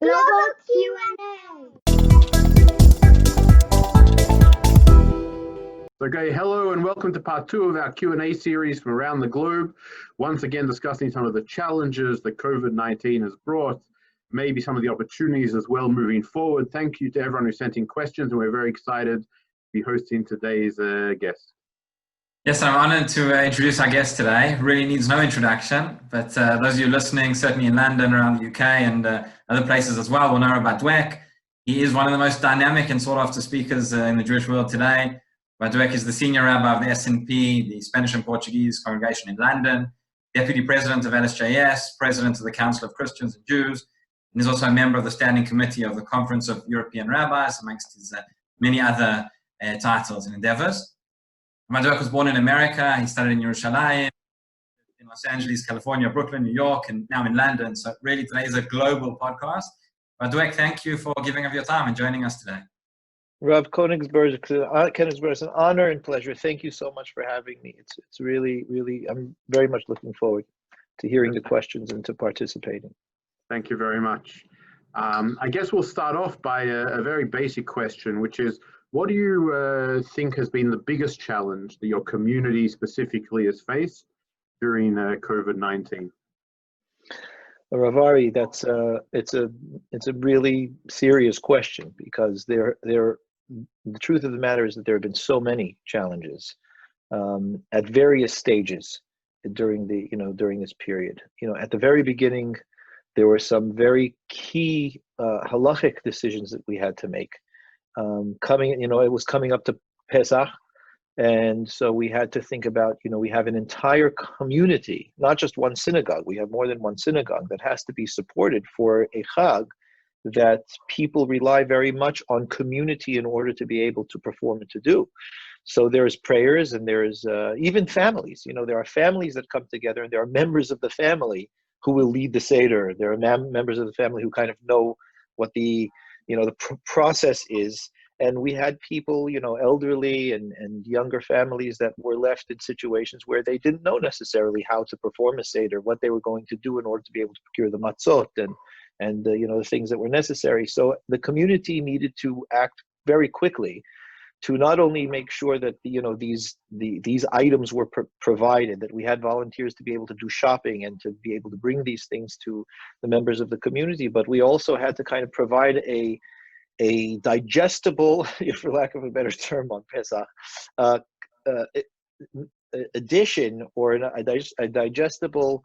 Global Q&A. Okay, hello and welcome to part 2 of our Q&A series from around the globe. Once again, discussing some of the challenges that COVID-19 has brought, maybe some of the opportunities as well moving forward. Thank you to everyone who sent in questions, and we're very excited to be hosting today's guest. Yes, I'm honored to introduce our guest today. Really needs no introduction, but those of you listening, certainly in London, around the UK, and other places as well, will know about Dweck. He is one of the most dynamic and sought-after speakers in the Jewish world today. Dweck is the senior rabbi of the SNP, the Spanish and Portuguese congregation in London, deputy president of LSJS, president of the Council of Christians and Jews, and is also a member of the standing committee of the Conference of European Rabbis, amongst his many other titles and endeavors. Dweck was born in America. He studied in Yerushalayim, in Los Angeles, California, Brooklyn, New York, and now in London. So really today is a global podcast. Dweck, thank you for giving up your time and joining us today. Rav Kenigsberg, it's an honor and pleasure. Thank you so much for having me. It's really, I'm very much looking forward to hearing the questions and to participating. Thank you very much. I guess we'll start off by a very basic question, which is, what do you think has been the biggest challenge that your community specifically has faced during COVID-19? Rav Ari, it's a really serious question, because the truth of the matter is that there have been so many challenges at various stages during this period. At the very beginning, there were some very key halachic decisions that we had to make. It was coming up to Pesach, and so we had to think about, we have an entire community, not just one synagogue. We have more than one synagogue that has to be supported for a chag that people rely very much on community in order to be able to perform and to do. So there's prayers, and there's even families. There are families that come together, and there are members of the family who will lead the Seder. There are members of the family who kind of know what the process is. And we had people, elderly and younger families that were left in situations where they didn't know necessarily how to perform a Seder, what they were going to do in order to be able to procure the matzot and the things that were necessary. So the community needed to act very quickly to not only make sure that these items were provided, that we had volunteers to be able to do shopping and to be able to bring these things to the members of the community, but we also had to kind of provide a digestible, for lack of a better term on Pesach, addition or a digestible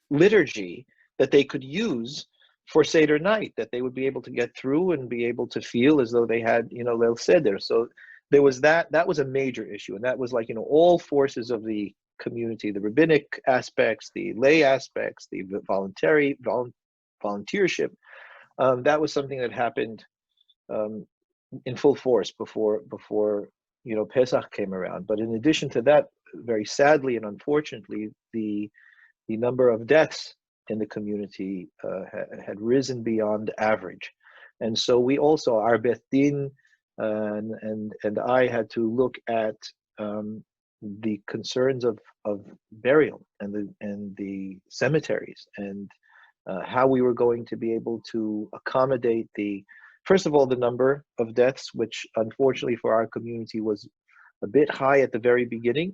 liturgy that they could use for Seder night, that they would be able to get through and be able to feel as though they had, Leil Seder. So there was that was a major issue. And that was like, all forces of the community, the rabbinic aspects, the lay aspects, the volunteership. That was something that happened in full force before Pesach came around. But in addition to that, very sadly and unfortunately, the number of deaths in the community had risen beyond average, and so we also, our Beth Din and I, had to look at the concerns of burial and the cemeteries, and how we were going to be able to accommodate first of all, the number of deaths, which unfortunately for our community was a bit high at the very beginning.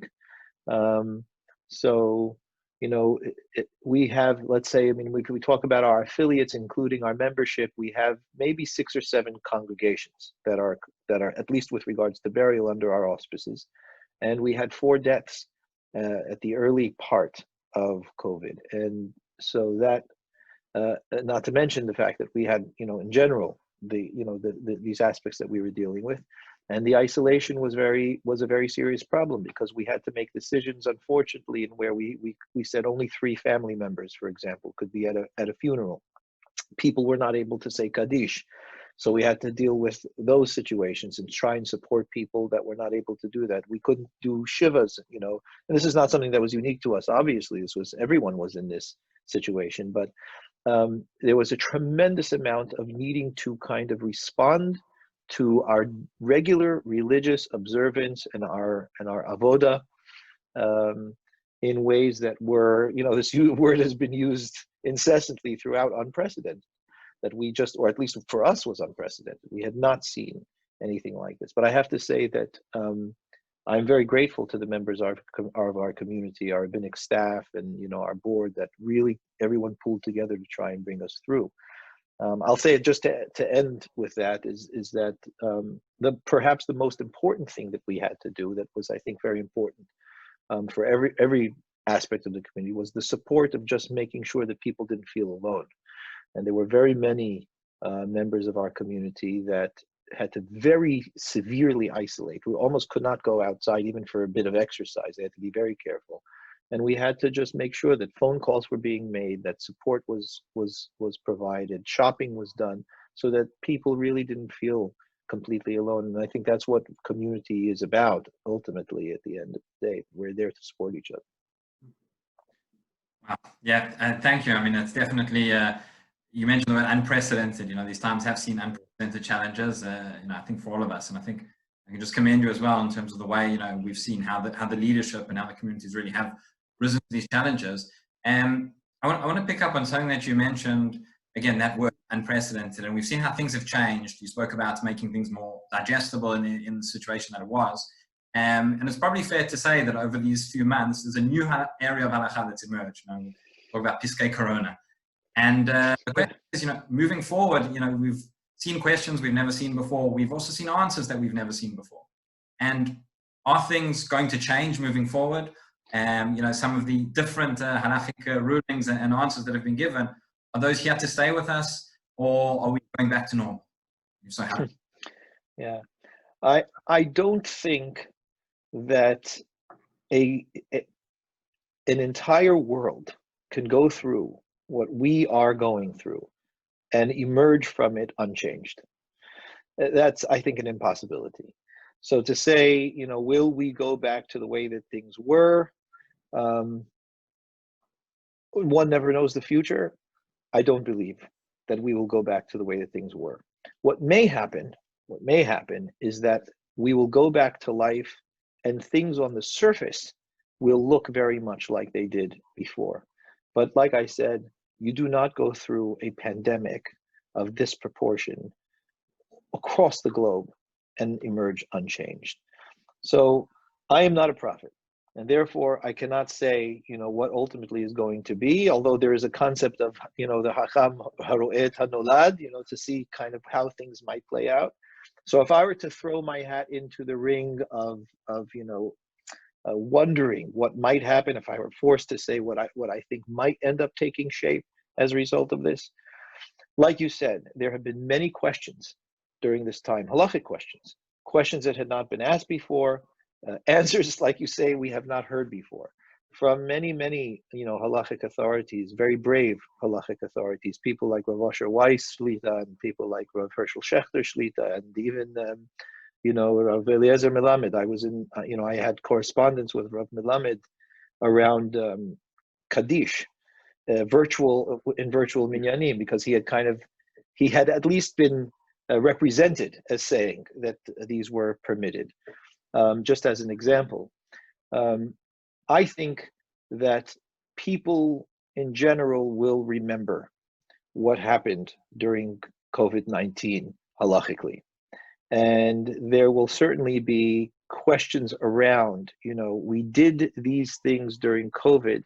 We have, let's say, we talk about our affiliates, including our membership, we have maybe 6 or 7 congregations that are, at least with regards to burial, under our auspices. And we had 4 deaths at the early part of COVID. And so that, not to mention the fact that we had, in general, these aspects that we were dealing with, and the isolation was a very serious problem, because we had to make decisions, unfortunately, in where we said only 3 family members, for example, could be at a funeral. People were not able to say Kaddish, so we had to deal with those situations and try and support people that were not able to do that. We couldn't do shivas, and this is not something that was unique to us. Obviously, everyone was in this situation, but there was a tremendous amount of needing to kind of respond to our regular religious observance and our avoda in ways that were, this word has been used incessantly throughout, unprecedented. that we just, or at least for us, was unprecedented. We had not seen anything like this. But I have to say that I'm very grateful to the members of our community, our rabbinic staff, and our board, that really everyone pulled together to try and bring us through. I'll say it just to end with that is that perhaps the most important thing that we had to do, that was, I think, very important for every aspect of the community, was the support of just making sure that people didn't feel alone. And there were very many members of our community that had to very severely isolate. We almost could not go outside even for a bit of exercise. They had to be very careful. And we had to just make sure that phone calls were being made, that support was provided, shopping was done, so that people really didn't feel completely alone. And I think that's what community is about, ultimately, at the end of the day. We're there to support each other. Wow. Yeah, thank you. I mean, it's definitely, you mentioned the word unprecedented. These times have seen unprecedented challenges, I think, for all of us. And I think I can just commend you as well in terms of the way, we've seen how the leadership and how the communities really have risen to these challenges. And I want to pick up on something that you mentioned, again, that word unprecedented. And we've seen how things have changed. You spoke about making things more digestible in the situation that it was. And it's probably fair to say that over these few months, there's a new area of halakha that's emerged. We talk about Piskei Corona. And the question is, moving forward, we've seen questions we've never seen before. We've also seen answers that we've never seen before. And are things going to change moving forward? Some of the different halakhic rulings and answers that have been given, are those here to stay with us, or are we going back to normal? So how? Yeah, I don't think that an entire world can go through what we are going through and emerge from it unchanged. That's, I think, an impossibility. So to say, will we go back to the way that things were? One never knows the future. I don't believe that we will go back to the way that things were. What may happen is that we will go back to life, and things on the surface will look very much like they did before. But like I said, you do not go through a pandemic of this proportion across the globe and emerge unchanged. So I am not a prophet, and therefore I cannot say, what ultimately is going to be, although there is a concept of, the Hacham Haroet Hanolad, to see kind of how things might play out. So if I were to throw my hat into the ring of wondering what might happen, if I were forced to say what I think might end up taking shape as a result of this, like you said, there have been many questions during this time, halachic questions that had not been asked before, answers, like you say, we have not heard before, from many, halachic authorities, very brave halachic authorities, people like Rav Asher Weiss Shlita, and people like Rav Herschel Schechter Shlita, and even, Rav Eliezer Melamed. I was in, I had correspondence with Rav Melamed around Kaddish, in virtual minyanim, because he had at least been represented as saying that these were permitted. Just as an example, I think that people in general will remember what happened during COVID-19 halachically. And there will certainly be questions around, we did these things during COVID.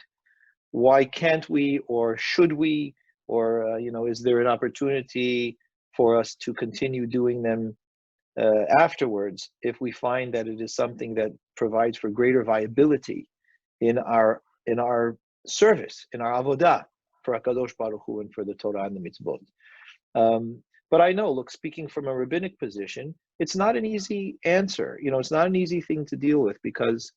Why can't we, or should we, or, is there an opportunity for us to continue doing them afterwards if we find that it is something that provides for greater viability in our service, in our avodah for HaKadosh Baruch Hu and for the Torah and the mitzvot. But I know, look, speaking from a rabbinic position, it's not an easy answer. It's not an easy thing to deal with, because,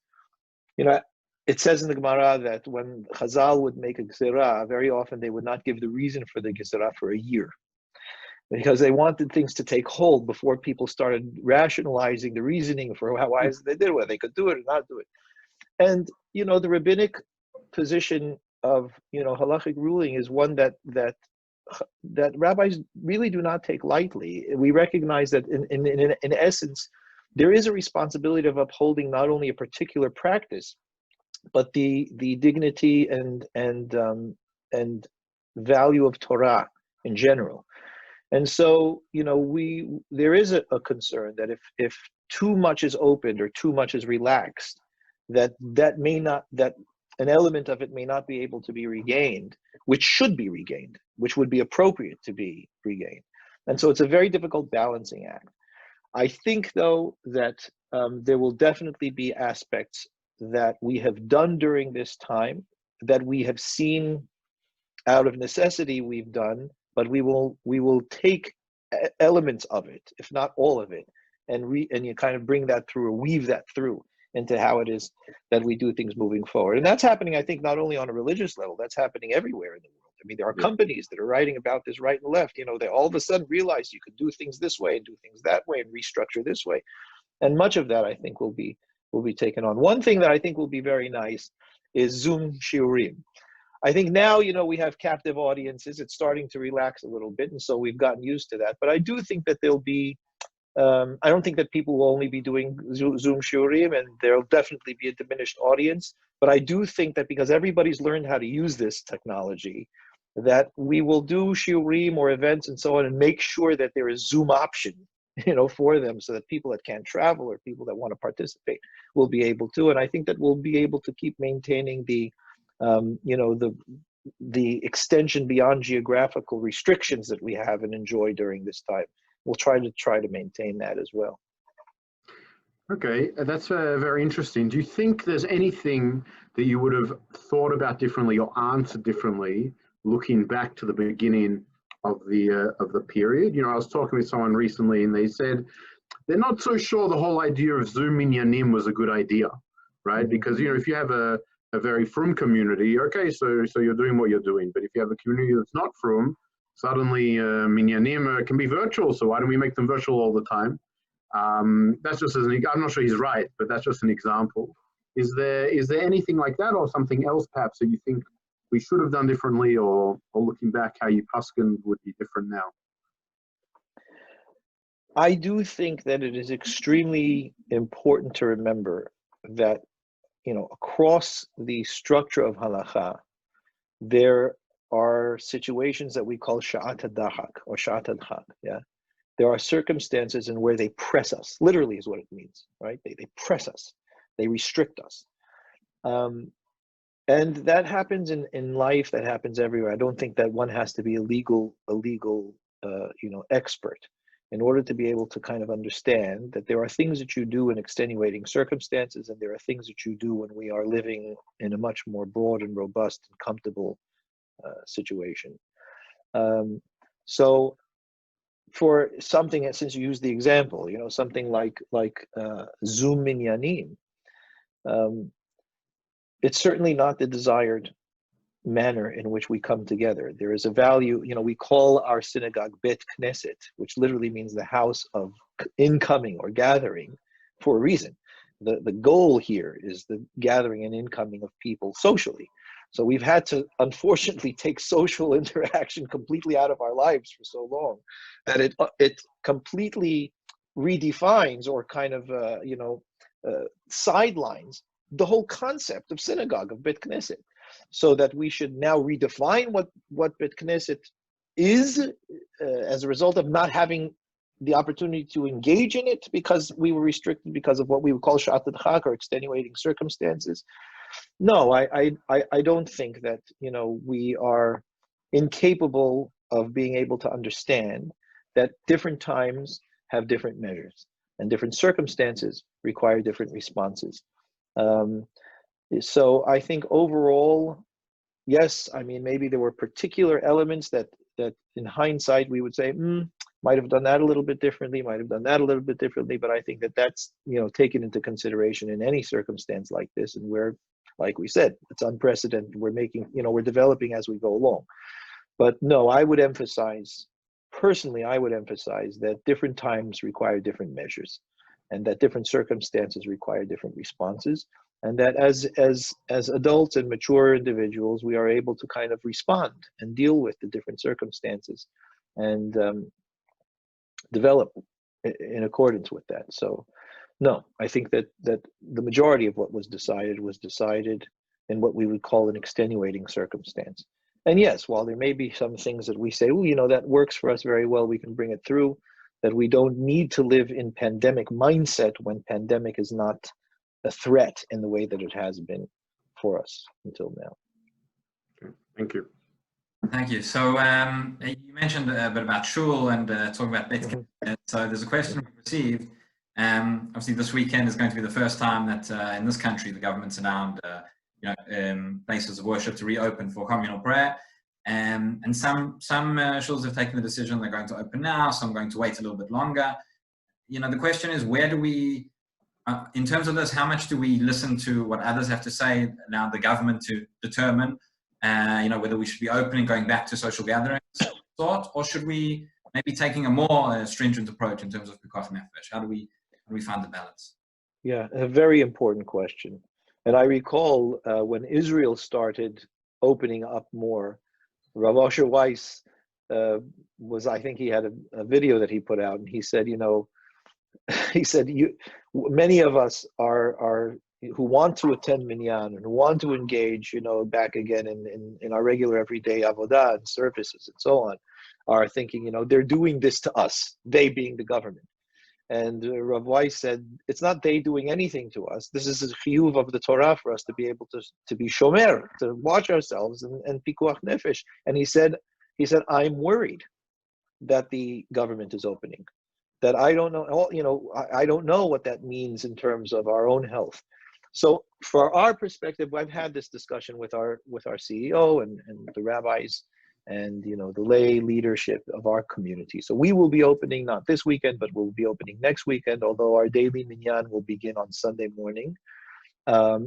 it says in the Gemara that when Chazal would make a gezerah, very often they would not give the reason for the gezerah for a year, because they wanted things to take hold before people started rationalizing the reasoning for why they did it, whether they could do it or not do it. And, the rabbinic position of, halachic ruling is one that rabbis really do not take lightly. We recognize that in essence, there is a responsibility of upholding not only a particular practice, but the dignity and value of Torah in general. And so, you know, there is a concern that if too much is opened or too much is relaxed, that an element of it may not be able to be regained, which should be regained, which would be appropriate to be regained. And so it's a very difficult balancing act. I think, though, that there will definitely be aspects that we have done during this time that we have seen out of necessity we've done, but we will take elements of it, if not all of it, and you kind of bring that through or weave that through into how it is that we do things moving forward. And that's happening, I think, not only on a religious level, that's happening everywhere in the world. I mean, there are companies that are writing about this right and left. You know, they all of a sudden realize you could do things this way and do things that way and restructure this way. And much of that, I think, will be taken on. One thing that I think will be very nice is Zoom shiurim. I think now, you know, we have captive audiences. It's starting to relax a little bit, and so we've gotten used to that. But I do think that there'll be, I don't think that people will only be doing Zoom shiurim, and there'll definitely be a diminished audience. But I do think that because everybody's learned how to use this technology, that we will do shiurim or events and so on, and make sure that there is Zoom option, you know, for them, so that people that can't travel or people that want to participate will be able to. And I think that we'll be able to keep maintaining the, you know, the extension beyond geographical restrictions that we have and enjoy during this time. We'll try to maintain that as well. Okay, that's very interesting. Do you think there's anything that you would have thought about differently or answered differently looking back to the beginning of the period? You know, I was talking with someone recently, and they said they're not so sure the whole idea of Zoom minyanim was a good idea, right? Because, you know, if you have a very frum community, okay, so you're doing what you're doing. But if you have a community that's not frum, suddenly minyanim can be virtual. So why don't we make them virtual all the time? That's just as I'm not sure he's right, but that's just an example. Is there anything like that, or something else perhaps that you think we should have done differently, or looking back, how you paskin would be different now? I do think that it is extremely important to remember that, you know, across the structure of halacha, there are situations that we call sha'at dahak or sha'at adhak. Yeah, there are circumstances in where they press us. Literally is what it means, right? They press us, they restrict us. And that happens in life, that happens everywhere. I don't think that one has to be a legal you know, expert in order to be able to kind of understand that there are things that you do in extenuating circumstances, and there are things that you do when we are living in a much more broad and robust and comfortable situation. So for something, since you used the example, you know, something like Zoom minyanim, it's certainly not the desired manner in which we come together. There is a value, you know, we call our synagogue Bet Knesset, which literally means the house of incoming or gathering, for a reason. The goal here is the gathering and incoming of people socially. So we've had to, unfortunately, take social interaction completely out of our lives for so long that it completely redefines or kind of, you know, sidelines the whole concept of synagogue, of Bet Knesset. So that we should now redefine what Bet Knesset is as a result of not having the opportunity to engage in it because we were restricted because of what we would call sha'at adhak or extenuating circumstances. No, I don't think that, you know, we are incapable of being able to understand that different times have different measures and different circumstances require different responses. So I think overall, yes, I mean, maybe there were particular elements that in hindsight we would say, might have done that a little bit differently, might have done that a little bit differently, but I think that that's, you know, taken into consideration in any circumstance like this, and where, like we said, it's unprecedented. We're making, you know, we're developing as we go along. But no, I would emphasize, personally, I would emphasize that different times require different measures, and that different circumstances require different responses. And that as adults and mature individuals, we are able to kind of respond and deal with the different circumstances and develop in accordance with that. So no, I think that the majority of what was decided in what we would call an extenuating circumstance. And yes, while there may be some things that we say, well, you know, that works for us very well, we can bring it through, that we don't need to live in pandemic mindset when pandemic is not a threat in the way that it has been for us until now. Okay. Thank you. Thank you. So you mentioned a bit about shul and talking about Bet. So there's a question we've received. Obviously, this weekend is going to be the first time that in this country the government's allowed places of worship to reopen for communal prayer. And some shuls have taken the decision they're going to open now, some going to wait a little bit longer. You know, the question is, where do we, in terms of this, how much do we listen to what others have to say, allow the government to determine, you know, whether we should be open and going back to social gatherings, or should we maybe taking a more stringent approach in terms of pikuach nefesh? How do we find the balance? Yeah, a very important question. And I recall when Israel started opening up more, Rav Osher Weiss I think he had a video that he put out, and he said, you know, he said, many of us are who want to attend minyan and who want to engage, you know, back again in our regular everyday avodah and services and so on, are thinking, you know, they're doing this to us, they being the government. And Rav Weiss said, it's not they doing anything to us. This is a chiyuv of the Torah for us to be able to be shomer, to watch ourselves and pikuach nefesh. And he said, I'm worried that the government is opening, that I don't know, you know, I don't know what that means in terms of our own health. So for our perspective, I've had this discussion with our CEO and the rabbis and, you know, the lay leadership of our community. So we will be opening not this weekend, but we'll be opening next weekend, although our daily minyan will begin on Sunday morning.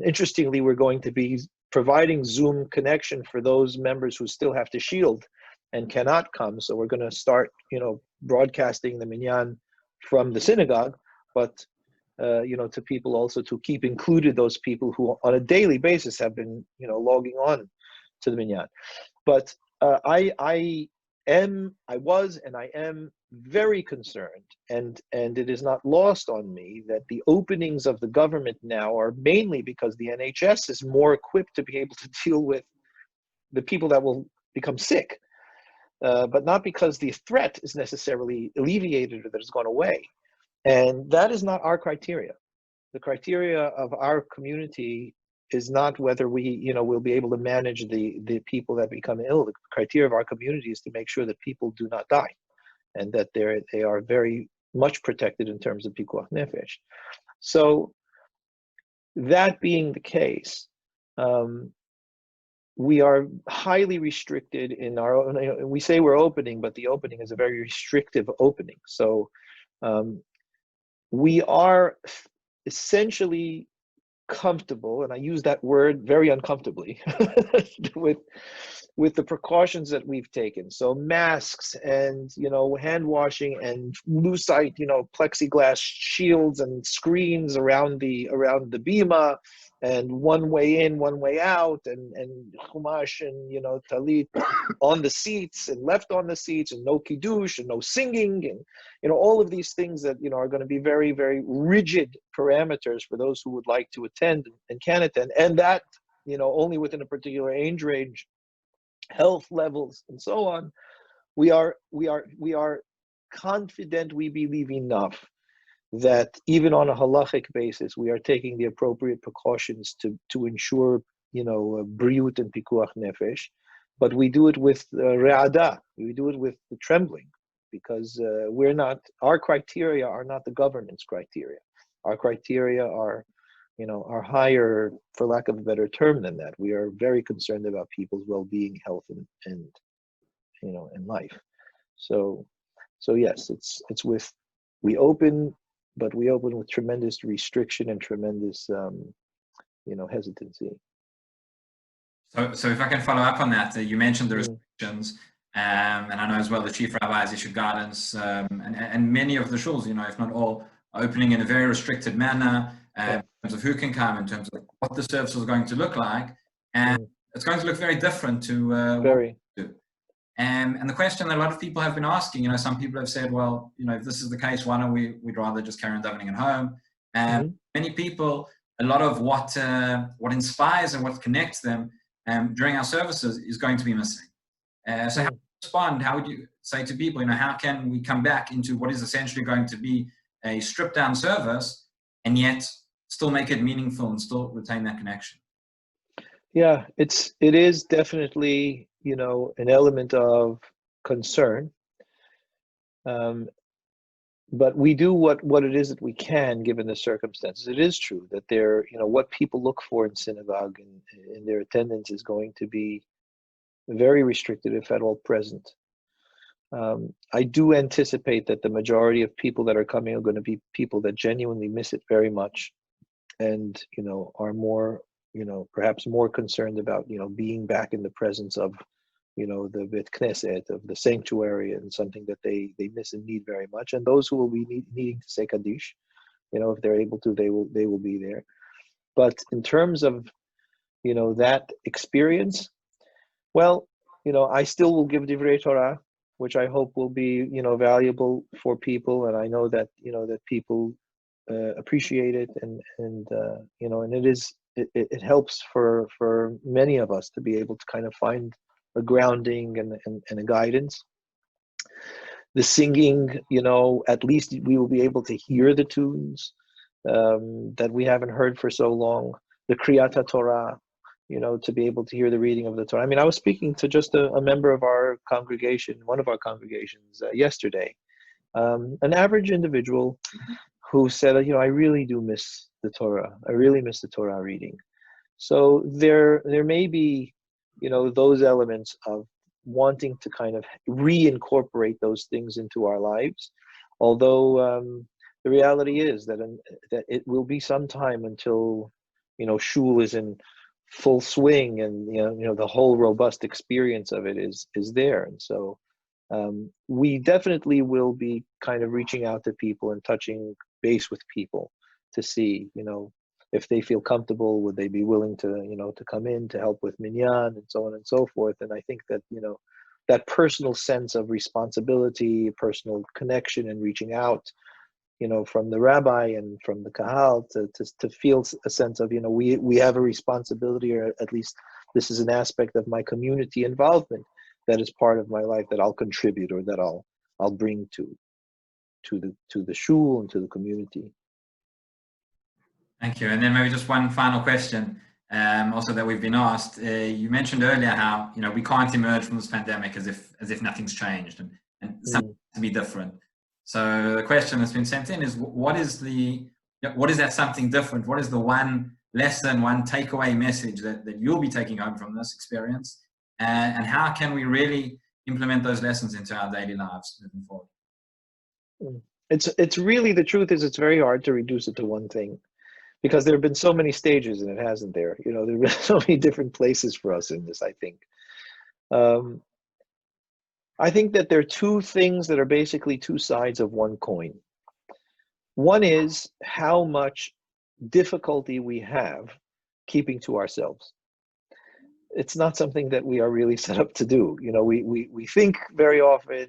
Interestingly, we're going to be providing Zoom connection for those members who still have to shield and cannot come. So we're going to start, you know, broadcasting the minyan from the synagogue, but you know, to people also to keep included those people who on a daily basis have been, you know, logging on to the minyan. But I was and I am very concerned, and it is not lost on me that the openings of the government now are mainly because the NHS is more equipped to be able to deal with the people that will become sick, but not because the threat is necessarily alleviated or that it's gone away. And that is not our criteria. The criteria of our community is not whether we, you know, will be able to manage the people that become ill. The criteria of our community is to make sure that people do not die, and that they are very much protected in terms of pikuach nefesh. So that being the case, we are highly restricted in our own, you know, we say we're opening, but the opening is a very restrictive opening. So we are essentially comfortable, and I use that word very uncomfortably, with the precautions that we've taken. So masks and, you know, hand washing and lucite, you know, plexiglass shields and screens around the bima, and one way in, one way out, and chumash and, you know, talit on the seats and left on the seats, and no kiddush and no singing, and, you know, all of these things that, you know, are going to be very, very rigid parameters for those who would like to attend and can attend, and that, you know, only within a particular age range, health levels, and so on. We are confident, we believe enough that even on a halachic basis, we are taking the appropriate precautions to ensure, you know, briut and pikuach nefesh, but we do it with re'ada, we do it with the trembling, because our criteria are not the government's criteria. Our criteria are, you know, are higher, for lack of a better term, than that. We are very concerned about people's well-being, health, and you know, and life. So yes, it's with, we open, but we open with tremendous restriction and tremendous, you know, hesitancy. So if I can follow up on that, you mentioned the restrictions, and I know as well the chief rabbi has issued guidance, and many of the shuls, you know, if not all, are opening in a very restricted manner, in terms of who can come, in terms of what the service is going to look like, and it's going to look very different to very. And the question that a lot of people have been asking, you know, some people have said, well, you know, if this is the case, why don't we'd rather just carry on davening at home? And many people, a lot of what inspires and what connects them during our services is going to be missing. So how would you respond? How would you say to people, how can we come back into what is essentially going to be a stripped down service and yet still make it meaningful and still retain that connection? Yeah, it is definitely, an element of concern. But we do what it is that we can given the circumstances. It is true that what people look for in synagogue and in their attendance is going to be very restricted, if at all present. I do anticipate that the majority of people that are coming are going to be people that genuinely miss it very much, and are more, perhaps more concerned about being back in the presence of the Bet Knesset, of the sanctuary, and something that they miss and need very much. And those who will be needing to say Kaddish, if they're able to, they will be there. But in terms of that experience, well, I still will give Divrei Torah, which I hope will be valuable for people, and I know that that people appreciate it, and it helps for many of us to be able to kind of find a grounding and a guidance. The singing, at least we will be able to hear the tunes that we haven't heard for so long. The Kriyat Torah, to be able to hear the reading of the Torah. I mean, I was speaking to just a member of our congregation, one of our congregations yesterday, an average individual who said, I really do miss the Torah. I really miss the Torah reading. So there may be, those elements of wanting to kind of reincorporate those things into our lives. Although the reality is that it will be some time until, shul is in full swing, and the whole robust experience of it is there. And so we definitely will be kind of reaching out to people and touching base with people to see, if they feel comfortable, would they be willing to, to come in to help with minyan and so on and so forth. And I think that, that personal sense of responsibility, personal connection, and reaching out, from the rabbi and from the kahal to feel a sense of, we have a responsibility, or at least this is an aspect of my community involvement that is part of my life that I'll contribute, or that I'll bring to the shul and to the community. Thank you. And then maybe just one final question, also that we've been asked. You mentioned earlier how we can't emerge from this pandemic as if nothing's changed and something to be different. So the question that's been sent in is, what is that something different? What is the one lesson, one takeaway message that you'll be taking home from this experience? And how can we really implement those lessons into our daily lives moving forward? It's really, the truth is, it's very hard to reduce it to one thing, because there have been so many stages, and it hasn't there. There have been so many different places for us in this, I think. I think that there are two things that are basically two sides of one coin. One is how much difficulty we have keeping to ourselves. It's not something that we are really set up to do. We think very often,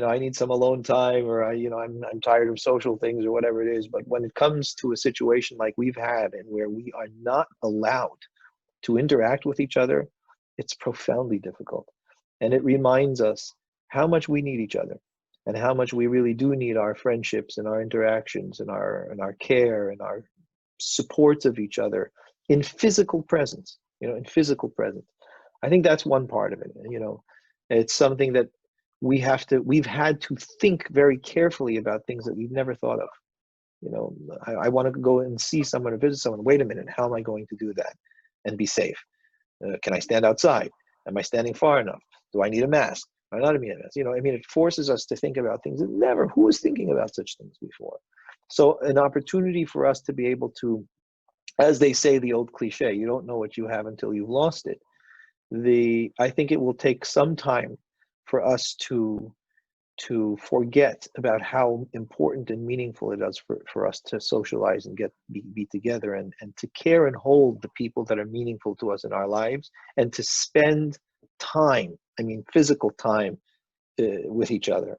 I need some alone time, or I'm tired of social things, or whatever it is. But when it comes to a situation like we've had, and where we are not allowed to interact with each other, it's profoundly difficult. And it reminds us how much we need each other, and how much we really do need our friendships and our interactions and our care and our supports of each other in physical presence, in physical presence. I think that's one part of it. It's something that we've had to think very carefully about, things that we've never thought of. I want to go and see someone or visit someone. Wait a minute, how am I going to do that and be safe? Can I stand outside? Am I standing far enough? Do I need a mask? Am I not need a mask? It forces us to think about things that who was thinking about such things before? So an opportunity for us to be able to, as they say, the old cliche, you don't know what you have until you've lost it. I think it will take some time for us to forget about how important and meaningful it is for us to socialize and be together, and to care and hold the people that are meaningful to us in our lives, and to spend time, physical time with each other.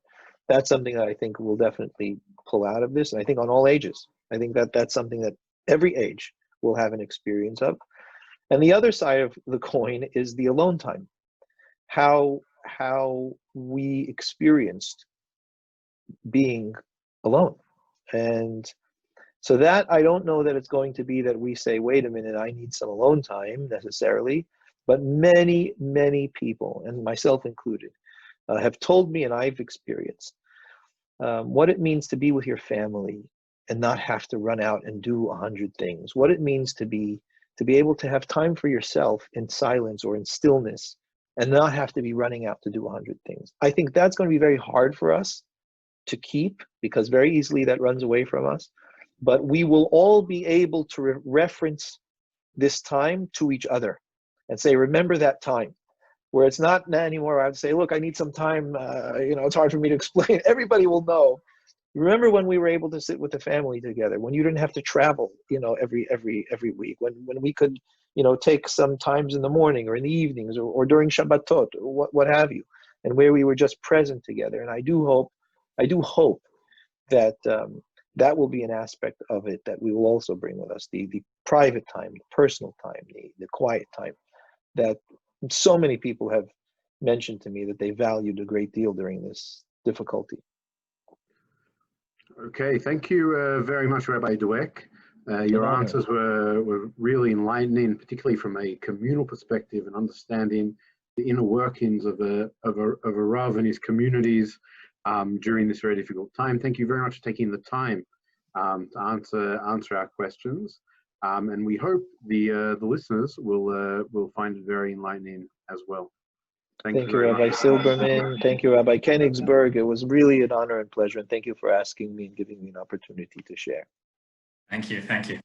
That's something that I think will definitely pull out of this. And I think on all ages, I think that that's something that every age will have an experience of. And the other side of the coin is the alone time. how we experienced being alone. And so that, I don't know that it's going to be that we say, wait a minute, I need some alone time necessarily, but many, many people, and myself included, have told me, and I've experienced, what it means to be with your family and not have to run out and do 100 things, what it means to be able to have time for yourself in silence or in stillness and not have to be running out to do 100 things. I think that's going to be very hard for us to keep, because very easily that runs away from us. But we will all be able to reference this time to each other and say, remember that time, where it's not anymore. I would say, look, I need some time. It's hard for me to explain. Everybody will know. Remember when we were able to sit with the family together, when you didn't have to travel, every week, when we could, take some times in the morning or in the evenings or during Shabbatot or what have you, and where we were just present together. And I do hope that that will be an aspect of it that we will also bring with us, the private time, the personal time, the quiet time that so many people have mentioned to me that they valued a great deal during this difficulty. Okay, thank you very much, Rabbi Dweck. Your answers were really enlightening, particularly from a communal perspective and understanding the inner workings of a Rav and his communities during this very difficult time. Thank you very much for taking the time to answer our questions, and we hope the listeners will find it very enlightening as well. Thank you, Rabbi Silbermann. Thank you, Rabbi Kenigsberg. It was really an honor and pleasure, and thank you for asking me and giving me an opportunity to share. Thank you. Thank you.